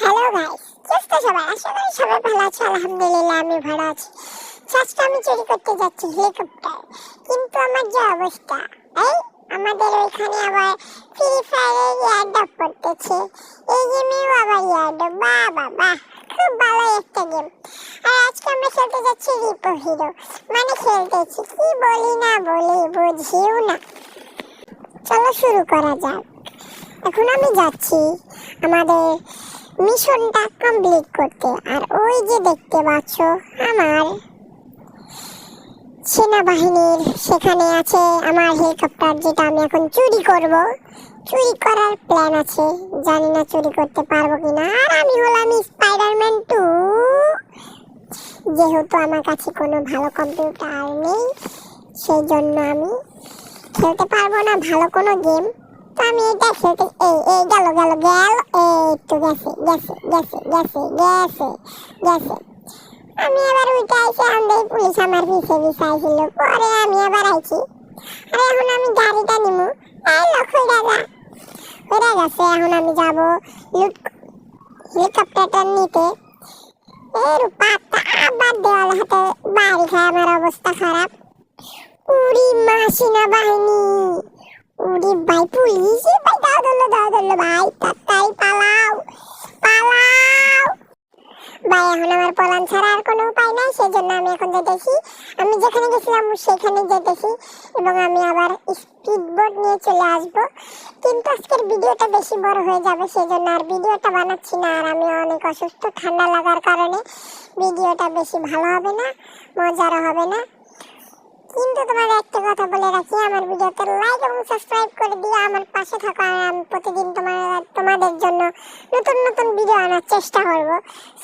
Hello guys, Keshto সবাই আশা করি সবাই ভালো আছো। আলহামদুলিল্লাহ আমি ভালো আছি। আজকে আমি চুরি করতে যাচ্ছি হেলিকপ্টার, কিন্তু আমার যে অবস্থা, এই আমাদের ওইখানে আবার ফ্রি ফায়ারের ইয়ারড্রপ পড়তেছে। এই গেমেও আবার ইয়ারড্রপ, বাহ বাহ বাহ, খুব ভালো একটা গেম। আর আজকে আমরা খেলতে যাচ্ছি রিপো হিরো, মানে খেলতেছি কি বলি না বলি বুঝিও না। চলো শুরু করা যাক। এখন আমি যাচ্ছি আমাদের মিশনটা কমপ্লিট করতে। আর ওই যে দেখতে পাচ্ছ আমার সেনাবাহিনীর সেখানে আছে আমার হেলিকপ্টার, যেটা আমি এখন চুরি করব। চুরি করার প্ল্যান আছে, জানি না চুরি করতে পারবো কিনা। আর আমি হলাম স্পাইডারম্যান 2, যেহেতু আমার কাছে কোনো ভালো কম্পিউটার নেই, সেই জন্য আমি খেলতে পারবো না ভালো কোনো গেম। তো আমি এটা খেলতে এই গেল এই তো গেছে গেছে গেছে গেছে গেছে গেছে। আমি আবার উঠে আইছি, আমাদের পুলিশ আমার পিছে আইছিল, পরে আমি আবার আইছি। আর এখন আমি গাড়িটা নিমু, এই লোক হয়ে গেছে। এখন আমি যাব হেলিকপ্টারটা নিতে। এর পাতা আবার দেওয়াল হাতে বাড়ি খায়, আমার অবস্থা খারাপ। উড়ি মা সেনাবাহিনী, উড়ি ভাই পুলিশ, ভাই দাও ধরলো ভাই, তাড়াতাড়ি পালাও পালাও ভাই। এখন আমার পলান ছাড়া আর কোনো উপায় নাই, সেজন্য আমি এখন যেতেছি। আমি যেখানে গেছিলাম সেখানে যেতেছি, এবং আমি আবার স্পিড বোট নিয়ে চলে আসবো। কিন্তু আজকের ভিডিওটা বেশি বড় হয়ে যাবে, সেজন্য আর ভিডিওটা বানাচ্ছি না। আর আমি অনেক অসুস্থ, ঠান্ডা লাগার কারণে ভিডিওটা বেশি ভালো হবে না, মজারও হবে না। কিন্তু তোমার একটা কথা বলে রাখি, আমার ভিডিওতে লাইক এবং সাবস্ক্রাইব করে দিও, আমার পাশে থাকো। আর আমি প্রতিদিন তোমাদের জন্য নতুন নতুন ভিডিও আনার চেষ্টা করব।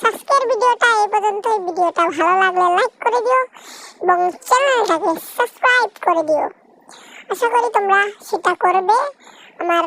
আজকের ভিডিওটা এই পর্যন্তই। ভিডিওটা ভালো লাগলে লাইক করে দিও এবং চ্যানেলটাকে সাবস্ক্রাইব করে দিও। আশা করি তোমরা সেটা করবে। আমার